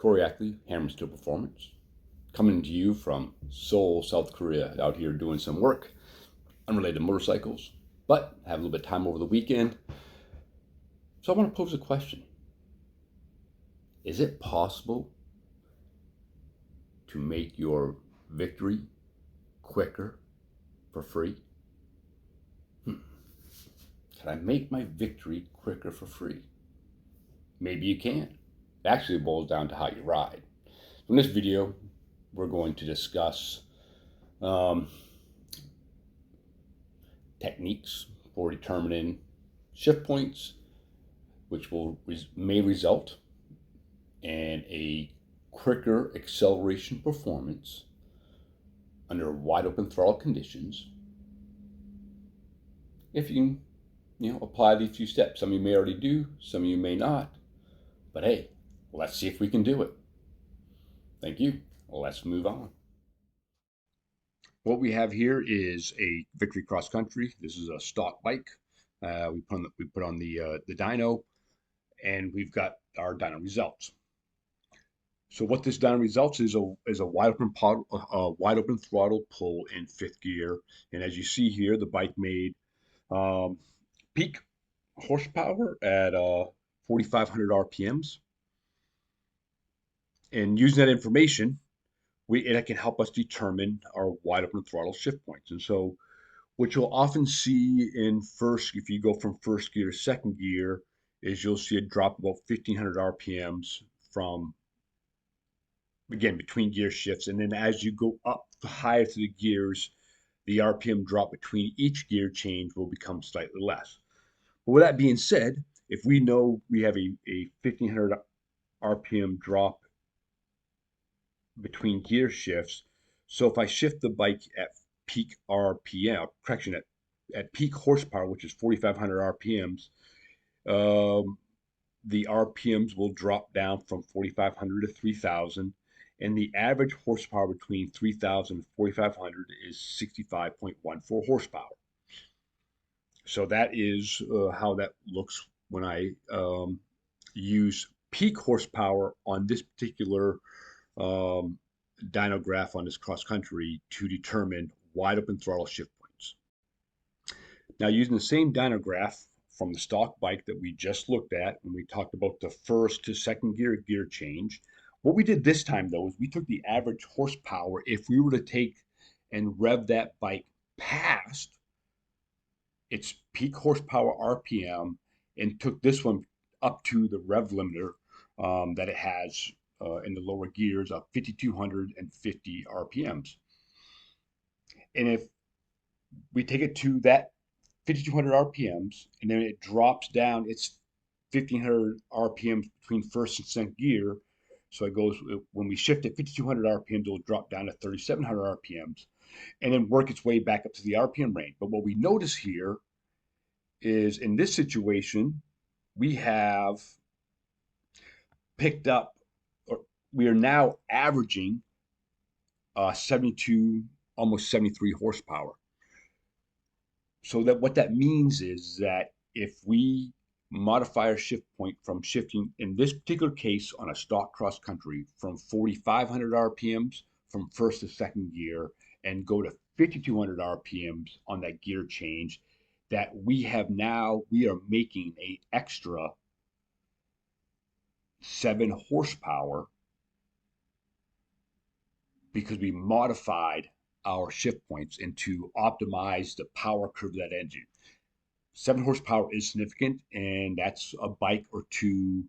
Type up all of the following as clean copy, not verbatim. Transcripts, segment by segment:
Corey Ackley, Hammer Steel Performance, coming to you from Seoul, South Korea, out here doing some work unrelated to motorcycles, but have a little bit of time over the weekend. So I want to pose a question. Is it possible to make your victory quicker for free? Can I make my victory quicker for free? Maybe you can. It actually boils down to how you ride. In this video, we're going to discuss techniques for determining shift points, which may result in a quicker acceleration performance under wide open throttle conditions if you apply these few steps. Some of you may already do, some of you may not, but hey, let's see if we can do it. Thank you. Let's move on. What we have here is a Victory Cross Country. This is a stock bike. We put on the dyno, and we've got our dyno results. So what this dyno results is a wide open throttle pull in 5th gear, and as you see here, the bike made peak horsepower at 4,500 RPMs. And using that information, it can help us determine our wide open throttle shift points. And so what you'll often see if you go from 1st gear to 2nd gear, is you'll see a drop about 1,500 RPMs from, again, between gear shifts. And then as you go up higher to the gears, the RPM drop between each gear change will become slightly less. But with that being said, if we know we have a 1,500 RPM drop between gear shifts, so if I shift the bike at peak RPM, at peak horsepower, which is 4,500 RPMs, the RPMs will drop down from 4,500 to 3,000, and the average horsepower between 3,000 and 4,500 is 65.14 horsepower. So that is how that looks when I use peak horsepower on this particular dyno graph on this cross country to determine wide open throttle shift points. Now, using the same dyno graph from the stock bike that we just looked at when we talked about the 1st to 2nd gear change, what we did this time though is we took the average horsepower. If we were to take and rev that bike past its peak horsepower RPM and took this one up to the rev limiter that it has in the lower gears of 5,250 RPMs. And if we take it to that 5,200 RPMs and then it drops down, it's 1,500 RPMs between 1st and 2nd gear. So it goes, when we shift at 5,200 RPMs, it'll drop down to 3,700 RPMs and then work its way back up to the RPM range. But what we notice here is in this situation, we have picked up, we are now averaging 72, almost 73 horsepower. So that what that means is that if we modify our shift point from shifting, in this particular case on a stock cross country, from 4,500 RPMs from 1st to 2nd gear and go to 5,200 RPMs on that gear change, that we are making an extra 7 horsepower because we modified our shift points and to optimize the power curve of that engine. 7 horsepower is significant, and that's a bike or two,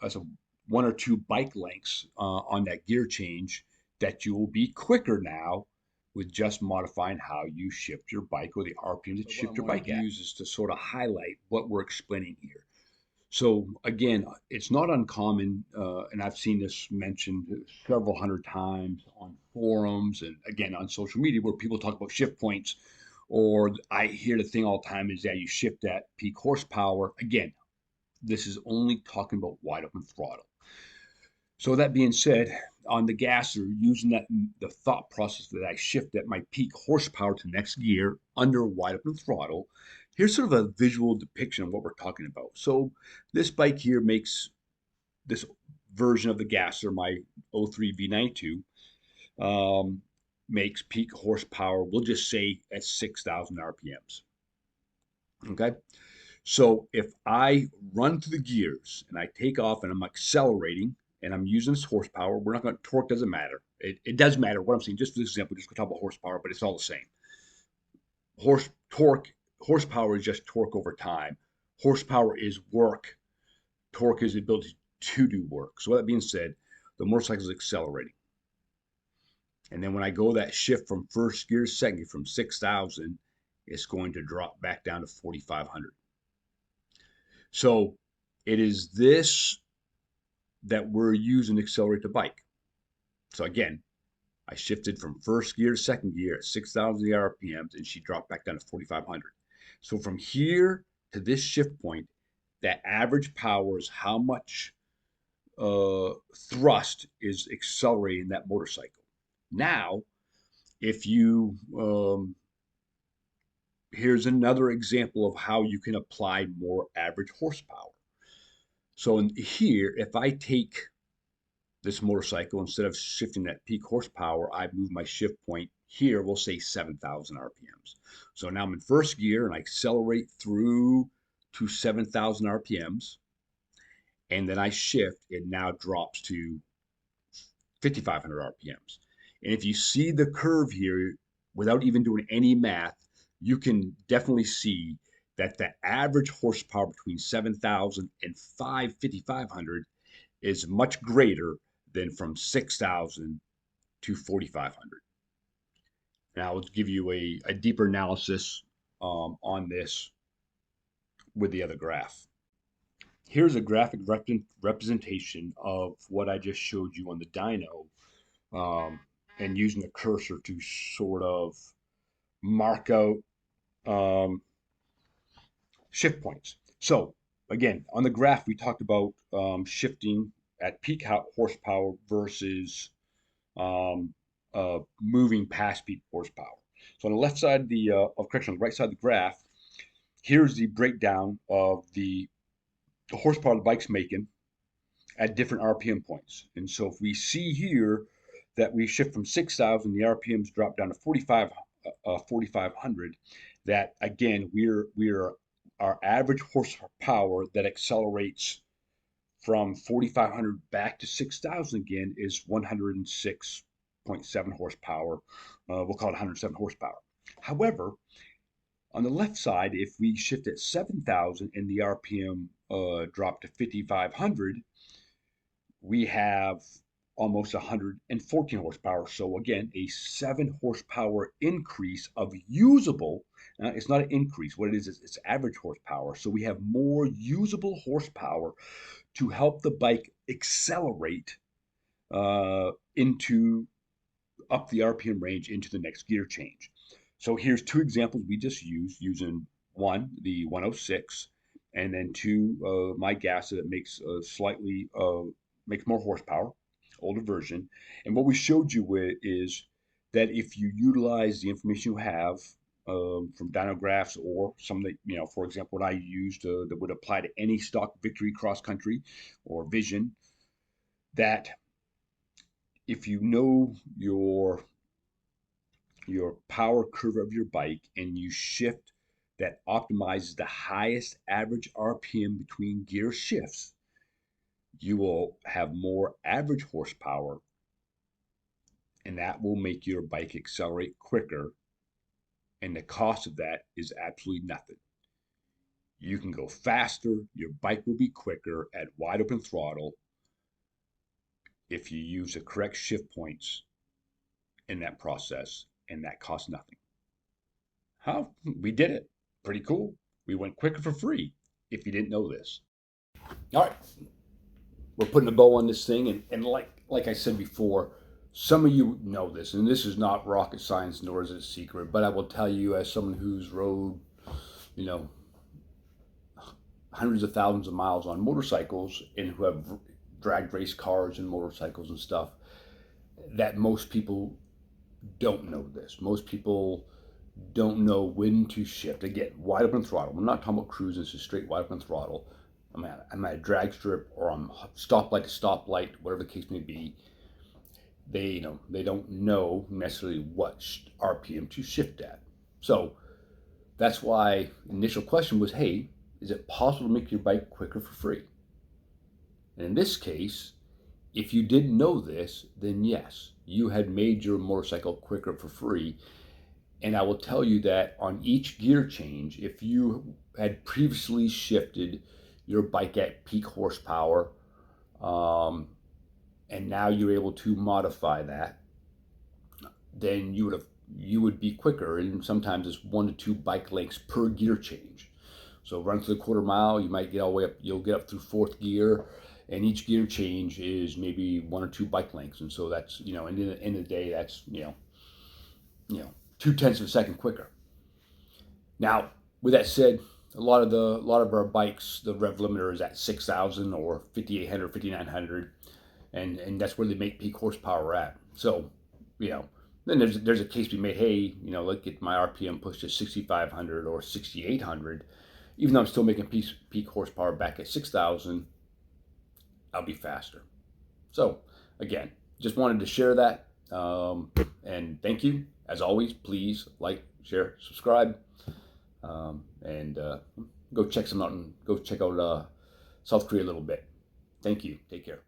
that's a 1 or 2 bike lengths on that gear change that you will be quicker now with just modifying how you shift your bike or the RPM that you shift your bike at. Uses to sort of highlight what we're explaining here. So again, it's not uncommon, and I've seen this mentioned several hundred times on forums and again on social media where people talk about shift points, or I hear the thing all the time is that you shift at peak horsepower. Again, this is only talking about wide open throttle. So that being said, on the gasser, using the thought process that I shift at my peak horsepower to next gear under wide open throttle, here's sort of a visual depiction of what we're talking about. So this bike here makes this version of the gasser, my 03 V92, um, makes peak horsepower, we'll just say at 6,000 RPMs. Okay. So if I run through the gears and I take off and I'm accelerating and I'm using this horsepower, we're not going to, torque doesn't matter. It does matter what I'm saying. Just for this example, just going to talk about horsepower, but it's all the same. Horsepower is just torque over time. Horsepower is work. Torque is the ability to do work. So, with that being said, the motorcycle is accelerating. And then when I go that shift from first gear to second gear from 6,000, it's going to drop back down to 4,500. So it is this that we're using to accelerate the bike. So again, I shifted from first gear to second gear at 6,000 RPMs and she dropped back down to 4,500. So from here to this shift point, that average power is how much thrust is accelerating that motorcycle. Now, if you, here's another example of how you can apply more average horsepower. So in here, if I take this motorcycle, instead of shifting that peak horsepower, I move my shift point here, we'll say 7,000 RPMs. So now I'm in first gear and I accelerate through to 7,000 RPMs. And then I shift, it now drops to 5,500 RPMs. And if you see the curve here, without even doing any math, you can definitely see that the average horsepower between 7,000 and 5,500 is much greater than from 6,000 to 4,500. Now, I'll give you a deeper analysis on this with the other graph. Here's a graphic representation of what I just showed you on the dyno, and using the cursor to sort of mark out shift points. So again, on the graph, we talked about shifting at peak horsepower versus moving past peak horsepower. So on the left side of the correction, on the right side of the graph, here's the breakdown of the horsepower the bike's making at different RPM points. And so if we see here that we shift from 6,000, the RPMs drop down to 4,500. That again, we're our average horsepower that accelerates from 4,500 back to 6,000 again is 106.7 horsepower. We'll call it 107 horsepower. However, on the left side, if we shift at 7,000 and the RPM drop to 5,500, we have almost 114 horsepower. So again, a 7 horsepower increase of usable. It's not an increase. What it is it's average horsepower. So we have more usable horsepower to help the bike accelerate into up the RPM range into the next gear change. So here's two examples we just used, using one, the 106, and then two, my gas that makes slightly makes more horsepower, older version. And what we showed you with is that if you utilize the information you have from dyno graphs or some that, for example, what I used that would apply to any stock Victory cross country or Vision, that if you know your power curve of your bike and you shift that optimizes the highest average RPM between gear shifts, you will have more average horsepower, and that will make your bike accelerate quicker. And the cost of that is absolutely nothing. You can go faster, your bike will be quicker at wide open throttle if you use the correct shift points in that process, and that costs nothing. How? We did it. Pretty cool. We went quicker for free if you didn't know this. All right. We're putting a bow on this thing, and like I said before, some of you know this, and this is not rocket science nor is it a secret, but I will tell you, as someone who's rode, you know, hundreds of thousands of miles on motorcycles and who have drag race cars and motorcycles and stuff, that most people don't know this. Most people don't know when to shift. Again, wide open throttle. I'm not talking about cruising, it's just straight wide open throttle. I'm at a drag strip or I'm stoplight to stoplight, whatever the case may be. They don't know necessarily what RPM to shift at. So that's why initial question was, hey, is it possible to make your bike quicker for free? And in this case, if you didn't know this, then yes, you had made your motorcycle quicker for free. And I will tell you that on each gear change, if you had previously shifted your bike at peak horsepower, um, and now you're able to modify that, then you would be quicker. And sometimes it's 1 to 2 bike lengths per gear change. So run through the quarter mile, you might get all the way up. You'll get up through fourth gear, and each gear change is maybe 1 or 2 bike lengths. And so that's and in the end of the day, that's 0.2 of a second quicker. Now, with that said, a lot of our bikes, the rev limiter is at 6,000 or 5,800, 5,900, and that's where they make peak horsepower at. So, then there's a case to be made. Hey, let's get my RPM pushed to 6,500 or 6,800, even though I'm still making peak horsepower back at 6,000. I'll be faster. So, again, just wanted to share that. And thank you. As always, please like, share, subscribe, and go check some out and go check out South Korea a little bit. Thank you. Take care.